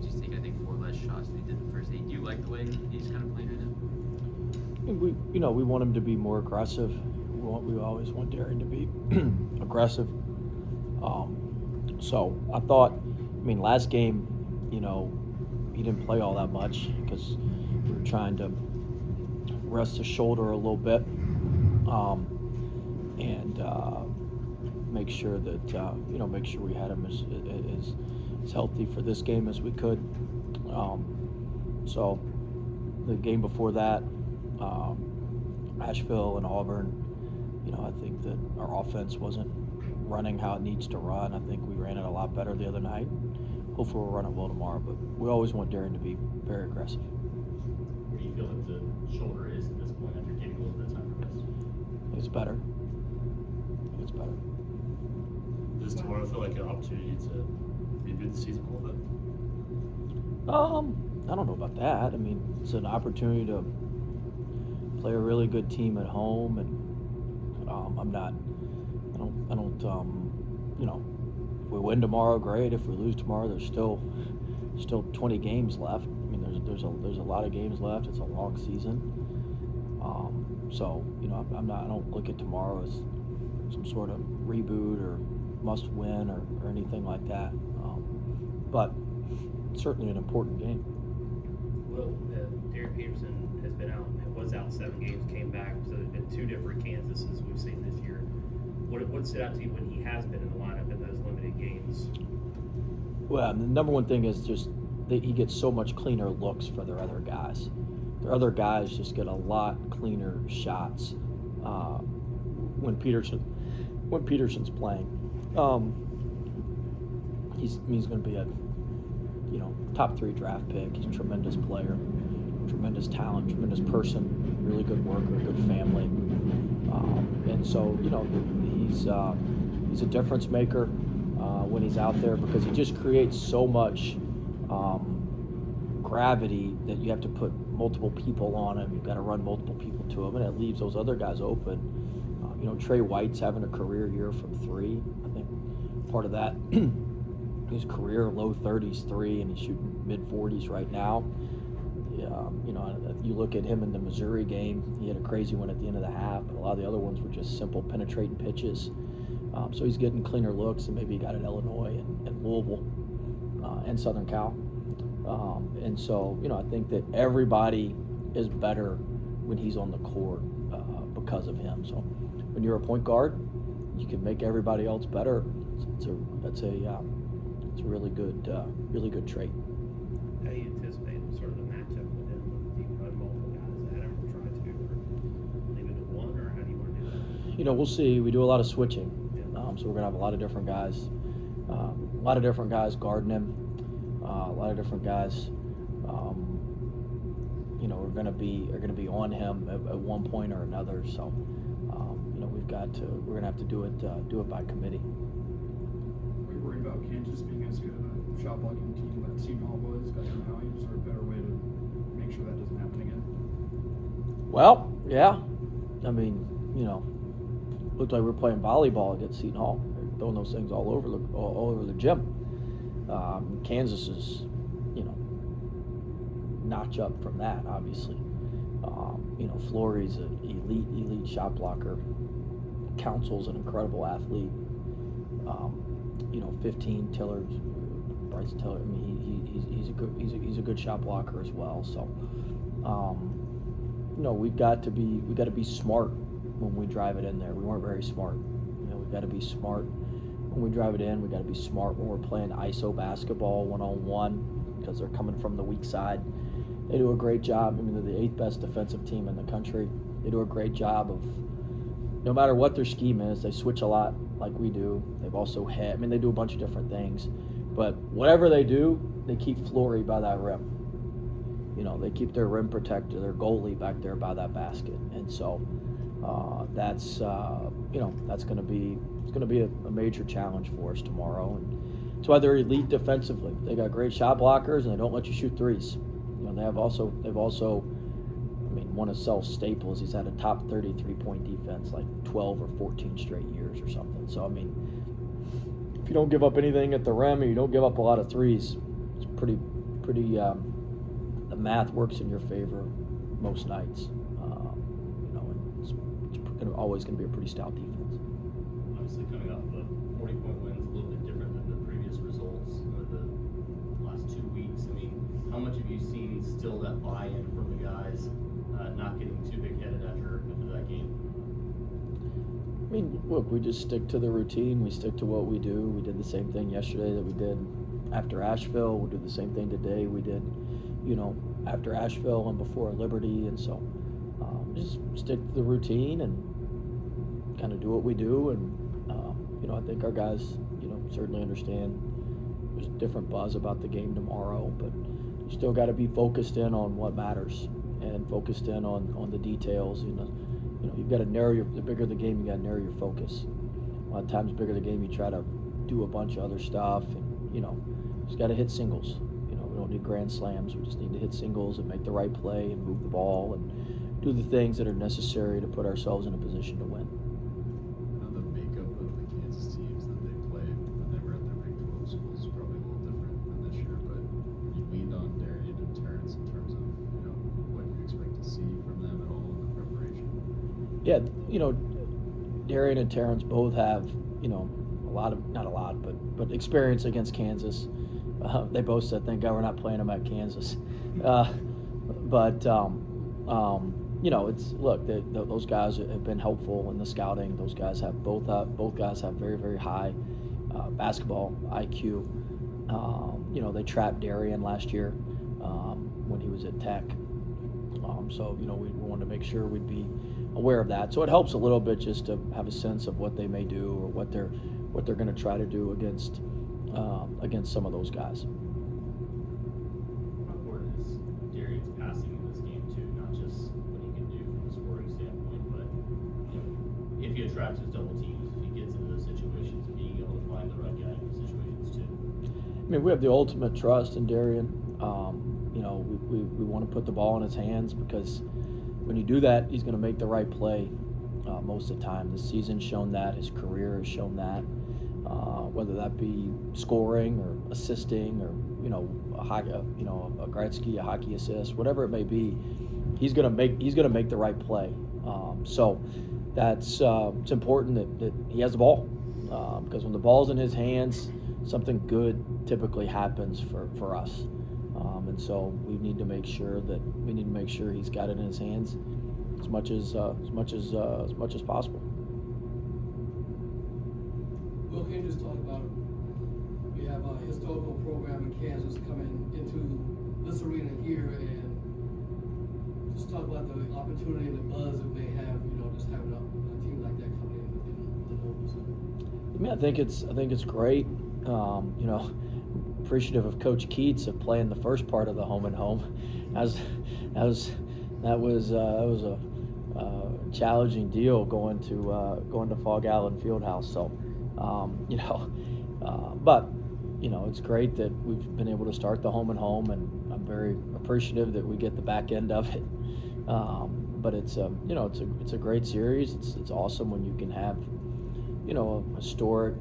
games. He's taken, I think, 4 less shots than he did the first 8. Do you like the way he's kind of playing right now? We want him to be more aggressive. We always want Darryn to be aggressive. So I thought, last game, he didn't play all that much because we were trying to rest his shoulder a little bit and make sure that make sure we had him as healthy for this game as we could. So the game before that, Asheville and Auburn, I think that our offense wasn't running how it needs to run. I think we ran it a lot better the other night. Hopefully we'll run it well tomorrow, but we always want Darryn to be very aggressive. Where do you feel that the shoulder is at this point after getting a little bit of time to rest? It's better. It's better. Does tomorrow feel like an opportunity to reboot the season a little bit? I don't know about that. It's an opportunity to play a really good team at home, and if we win tomorrow, great. If we lose tomorrow, there's still 20 games left. There's a lot of games left. It's a long season. So I don't look at tomorrow as some sort of reboot or must win or anything like that. But certainly an important game. Well, Darryn Peterson was out 7 games, came back, so there's been 2 different Kansases we've seen this year. What stood out to you when he has been in the lineup in those limited games? Well, the number one thing is just that he gets so much cleaner looks for their other guys. Their other guys just get a lot cleaner shots when Peterson's playing. He's going to be a top 3 draft pick. He's a tremendous player, tremendous talent, tremendous person, really good worker, good family. And so, he's a difference maker when he's out there because he just creates so much gravity that you have to put multiple people on him. You've got to run multiple people to him, and it leaves those other guys open. Trey White's having a career year from 3. I think part of that, his career low 30s 3, and he's shooting mid 40s right now. You look at him in the Missouri game, he had a crazy one at the end of the half, but a lot of the other ones were just simple penetrating pitches. So he's getting cleaner looks than maybe he got at Illinois and Louisville and Southern Cal. And so, I think that everybody is better when he's on the court because of him. So when you're a point guard, you can make everybody else better. It's a really good trait. How do you anticipate sort of the matchup with him? Do you run multiple guys at him or try to, or leave it at one, or how do you want to do that? We'll see. We do a lot of switching, so we're gonna have a lot of different guys guarding him. A lot of different guys, are gonna be on him at one point or another. So, we're gonna have to do it by committee. Were you worried about Kansas being as good of a shot blocking team that Seton Hall was back in Maui? Is there a better way to make sure that doesn't happen again? Well, yeah. Looked like we were playing volleyball against Seton Hall. They're throwing those things all over the gym. Kansas is, notch up from that, obviously. Flory's an elite shot blocker. Council's an incredible athlete. 15 Tiller, Bryce Tiller. He's a good shot blocker as well. So, we've got to be smart when we drive it in there. We weren't very smart. We've got to be smart when we drive it in. We've got to be smart when we're playing ISO basketball 1-on-1 because they're coming from the weak side. They do a great job. They're the 8th best defensive team in the country. They do a great job of, no matter what their scheme is, they switch a lot like we do. They've also they do a bunch of different things. But whatever they do, they keep Flory by that rim. They keep their rim protector, their goalie back there by that basket. And so that's going to be a major challenge for us tomorrow. And that's why they're elite defensively. They got great shot blockers, and they don't let you shoot threes. They've also one of Sel's staples. He's had a top 30 3-point defense like 12 or 14 straight years or something. So if you don't give up anything at the rim and you don't give up a lot of threes, it's pretty. The math works in your favor most nights. And it's always going to be a pretty stout defense. Obviously, coming off of a 40-point win is a little bit different than the previous results of the last 2 weeks. I mean, how much have you seen still that buy-in from the guys, not getting too big-headed after that game? I mean, look, we just stick to the routine. We stick to what we do. We did the same thing yesterday that we did after Asheville. We'll do the same thing today we did, after Asheville and before Liberty. And so just stick to the routine and kind of do what we do. And, I think our guys, certainly understand there's a different buzz about the game tomorrow, but you still got to be focused in on what matters and focused in on the details. You've got to the bigger the game, you got to narrow your focus. A lot of times, the bigger the game, you try to do a bunch of other stuff, and just got to hit singles. We don't need grand slams. We just need to hit singles and make the right play and move the ball and do the things that are necessary to put ourselves in a position to win. The makeup of the Kansas teams that they played when they were at their Big 12 schools is probably a little different than this year, but you leaned on Darryn and Terrence in terms of what you expect to see from them at all in the preparation. Yeah, Darryn and Terrence both have, but experience against Kansas. They both said, thank God we're not playing them at Kansas. Those guys have been helpful in the scouting. Those guys have both guys have very, very high basketball IQ. They trapped Darryn last year when he was at Tech. We wanted to make sure we'd be aware of that. So it helps a little bit just to have a sense of what they may do or what they're going to try to do against some of those guys. How important is Darryn's passing in this game too? Not just what he can do from a scoring standpoint, but if he attracts his double teams, if he gets into those situations, being able to find the right guy in those situations too. I mean, we have the ultimate trust in Darryn. We want to put the ball in his hands because when you do that, he's going to make the right play most of the time. The season's shown that. His career has shown that. Whether that be scoring or assisting or a Gretzky, a hockey assist, whatever it may be, he's going to make the right play. So that's it's important that he has the ball because when the ball's in his hands, something good typically happens for us. And so we need to make sure he's got it in his hands as much as possible. Will, can you just talk about, we have a historical program in Kansas coming into this arena here, and just talk about the opportunity and the buzz it may have, just having a team like that coming in the Novus. I mean, I think it's great. Appreciative of Coach Keats of playing the first part of the home and home. That was a challenging deal going to Fog Allen Fieldhouse. So, but it's great that we've been able to start the home and home, and I'm very appreciative that we get the back end of it. But it's a great series. It's awesome when you can have a historic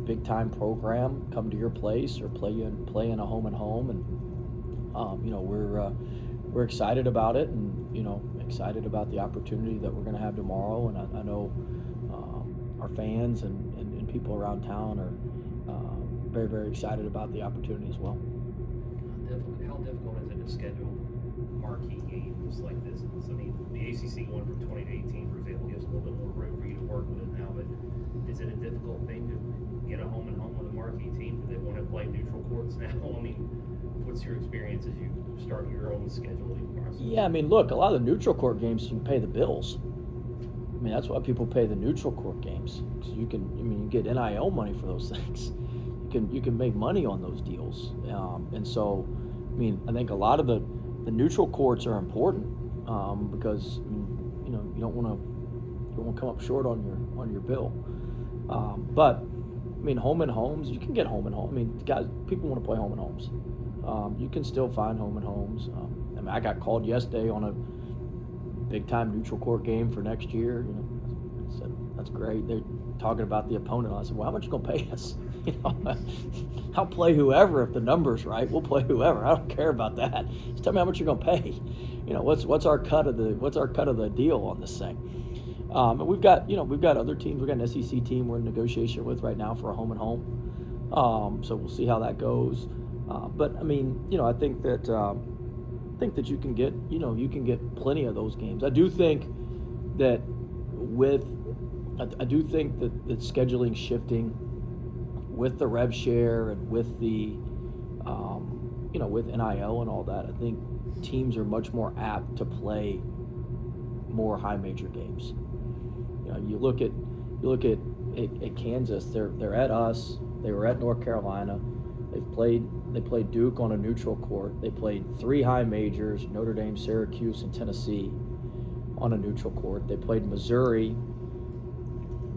big time program come to your place or play in a home and home, and we're excited about it, and excited about the opportunity that we're going to have tomorrow. And I know our fans and people around town are very, very excited about the opportunity as well. How difficult is it to schedule marquee games like this? I mean, the ACC going from 20 to 18, for example, gives a little bit more room for you to work with it now, but is it a difficult thing to get a home and home with a marquee team? Do they want to play neutral courts now? I mean, what's your experience as you start your own scheduling process? Yeah, I mean, look, a lot of the neutral court games, you can pay the bills. I mean, that's why people pay the neutral court games. Because you get NIL money for those things. You can make money on those deals. And so, I mean, I think a lot of the neutral courts are important because you don't want to come up short on your bill. But I mean, home and homes, you can get home and home. I mean, guys, people want to play home and homes. You can still find home and homes. I mean, I got called yesterday on a big time neutral court game for next year. That's great. They're talking about the opponent. I said, well, how much you gonna pay us? I'll play whoever if the number's right. We'll play whoever. I don't care about that. Just tell me how much you're gonna pay. What's our cut of the deal on this thing? And we've got other teams. We've got an SEC team we're in negotiation with right now for a home and home. So we'll see how that goes. But I mean, I think that you can get plenty of those games. I do think that that scheduling shifting with the rev share and with the with NIL and all that, I think teams are much more apt to play more high major games. You look at Kansas. They're at us. They were at North Carolina. They played Duke on a neutral court. They played 3 high majors: Notre Dame, Syracuse, and Tennessee, on a neutral court. They played Missouri,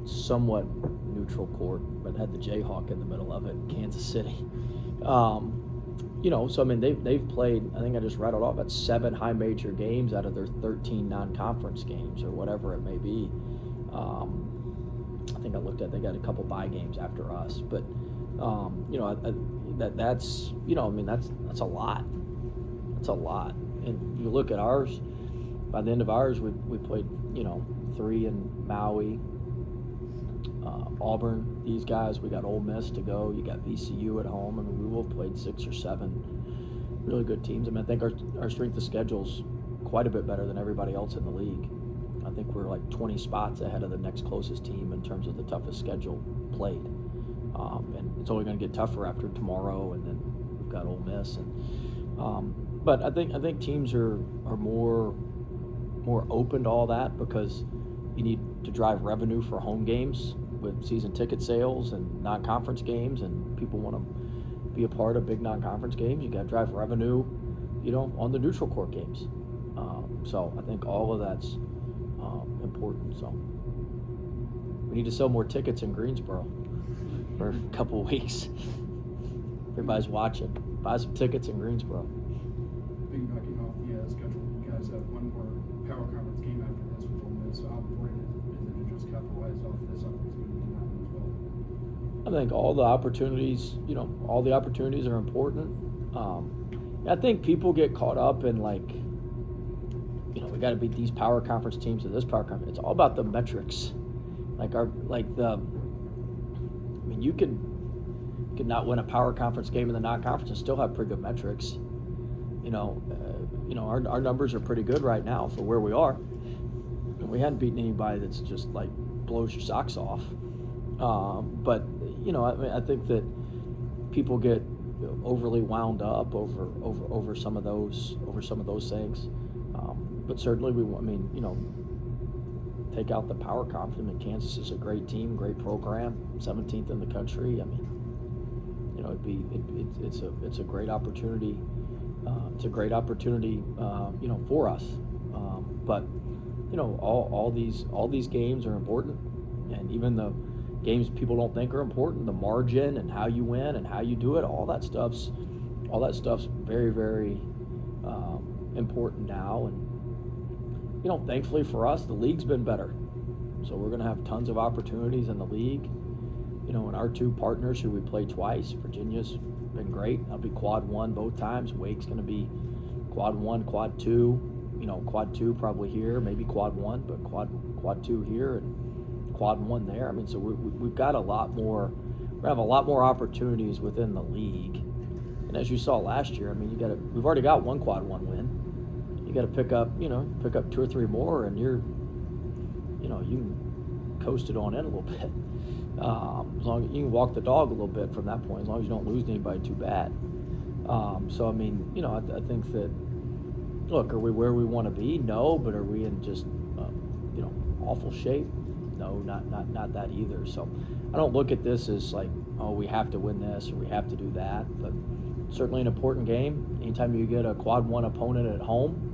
somewhat neutral court, but had the Jayhawk in the middle of it, Kansas City. So I mean, they've played, I think I just rattled off, about 7 high major games out of their 13 non-conference games or whatever it may be. I think I looked at, they got a couple bye games after us, but that's a lot. That's a lot. And you look at ours, by the end of ours, we played 3 in Maui, Auburn, these guys. We got Ole Miss to go. You got VCU at home. I mean, we will have played 6 or 7 really good teams. I mean, I think our strength of schedule's quite a bit better than everybody else in the league. I think we're like 20 spots ahead of the next closest team in terms of the toughest schedule played. And it's only going to get tougher after tomorrow, and then we've got Ole Miss. But I think teams are more open to all that because you need to drive revenue for home games with season ticket sales and non-conference games, and people want to be a part of big non-conference games. You got to drive revenue, on the neutral court games. So I think all of that's important. So we need to sell more tickets in Greensboro for a couple of weeks. Everybody's watching. Buy some tickets in Greensboro. Piggybacking off the schedule, you guys have one more power conference game after this with Ole Miss. So how important is it to just capitalize off this opportunity now as well? I think all the opportunities, are important. I think people get caught up in we got to beat these power conference teams or this power conference. It's all about the metrics. You could not win a power conference game in the non-conference and still have pretty good metrics. Our numbers are pretty good right now for where we are. And we hadn't beaten anybody that's just blows your socks off. But I think that people get overly wound up over some of those things. But certainly take out the power conference. I mean, Kansas is a great team, great program, 17th in the country. I mean, it's a great opportunity. It's a great opportunity, for us. But all these games are important, and even the games people don't think are important, the margin and how you win and how you do it, all that stuff's very, very important now. And thankfully for us, the league's been better, so we're going to have tons of opportunities in the league. And our 2 partners who we played twice, Virginia's been great. I'll be quad 1 both times. Wake's going to be quad 1, quad 2. Quad 2 probably here, maybe quad 1, but quad 2 here and quad 1 there. I mean, so we've got a lot more. We have a lot more opportunities within the league. And as you saw last year, I mean, we've already got 1 quad 1 win. You got to pick up 2 or 3 more, and you can coast it on in a little bit. As long as you can walk the dog a little bit from that point, as long as you don't lose anybody too bad. So I mean, I think that, look, are we where we want to be? No, but are we in just awful shape? No, not that either. So I don't look at this as we have to win this or we have to do that, but certainly an important game. Anytime you get a quad 1 opponent at home,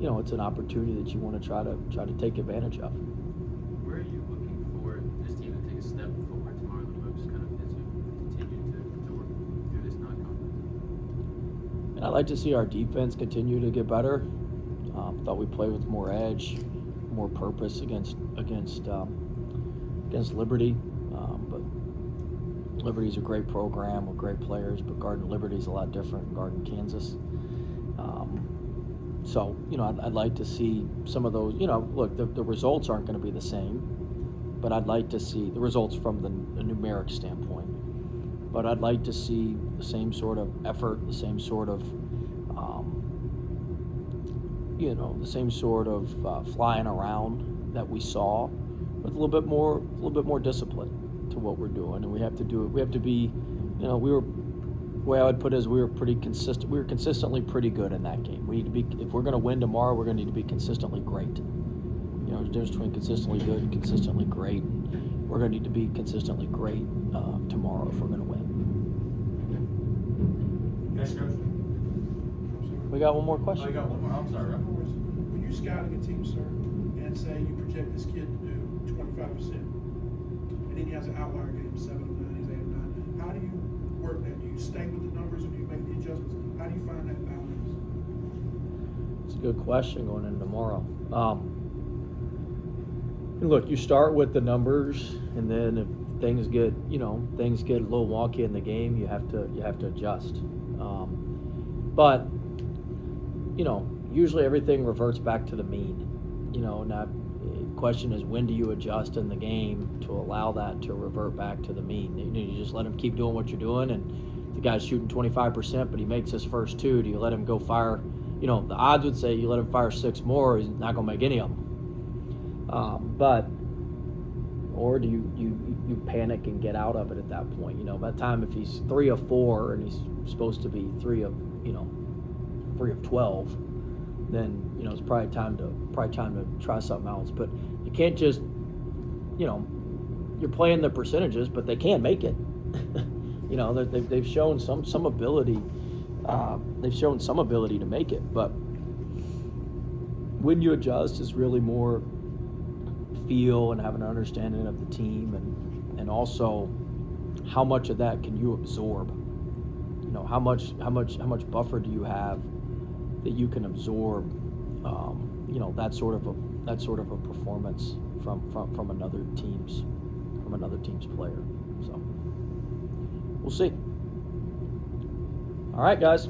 it's an opportunity that you want to try to take advantage of. Where are you looking for this team to take a step forward tomorrow the most, kind of as you continue to work through this non-conference? And I'd like to see our defense continue to get better. Thought we played with more edge, more purpose against against Liberty. But Liberty's a great program with great players, but Garden Liberty's a lot different than Garden Kansas. So, I'd like to see some of those, look, the results aren't going to be the same, but I'd like to see the results from the numeric standpoint. But I'd like to see the same sort of effort, the same sort of, the same sort of flying around that we saw, with a little bit more discipline to what we're doing, and we have to do it. We have to be, the way I would put it is we were pretty consistent. We were consistently pretty good in that game. We need to be, if we're going to win tomorrow, we're going to need to be consistently great. There's a difference between consistently good and consistently great. We're going to need to be consistently great tomorrow if we're going to win. Next coach. We got one more question. Oh, you got one more. I'm sorry. When you're scouting a team, sir, and say you project this kid to do 25%, and then he has an outlier game, 7 of 9, he's 8 of 9, how do you work that? Do you stay with the numbers or do you make the adjustments? How do you find that balance? It's a good question going into tomorrow. Look, you start with the numbers, and then if things get a little wonky in the game, you have to adjust. But usually everything reverts back to the mean. Now the question is, when do you adjust in the game to allow that to revert back to the mean? You just let him keep doing what you're doing, and the guy's shooting 25%, but he makes his first 2. Do you let him go fire? The odds would say you let him fire 6 more, he's not going to make any of them. Or do you panic and get out of it at that point? By the time, if he's 3 of 4 and he's supposed to be 3 of 12, then it's probably time to try something else. But you can't just you're playing the percentages, but they can't make it. They've shown some ability. They've shown some ability to make it, but when you adjust is really more feel and have an understanding of the team, and also how much of that can you absorb. How much buffer do you have that you can absorb that sort of a performance from another team's player. So we'll see. All right, guys.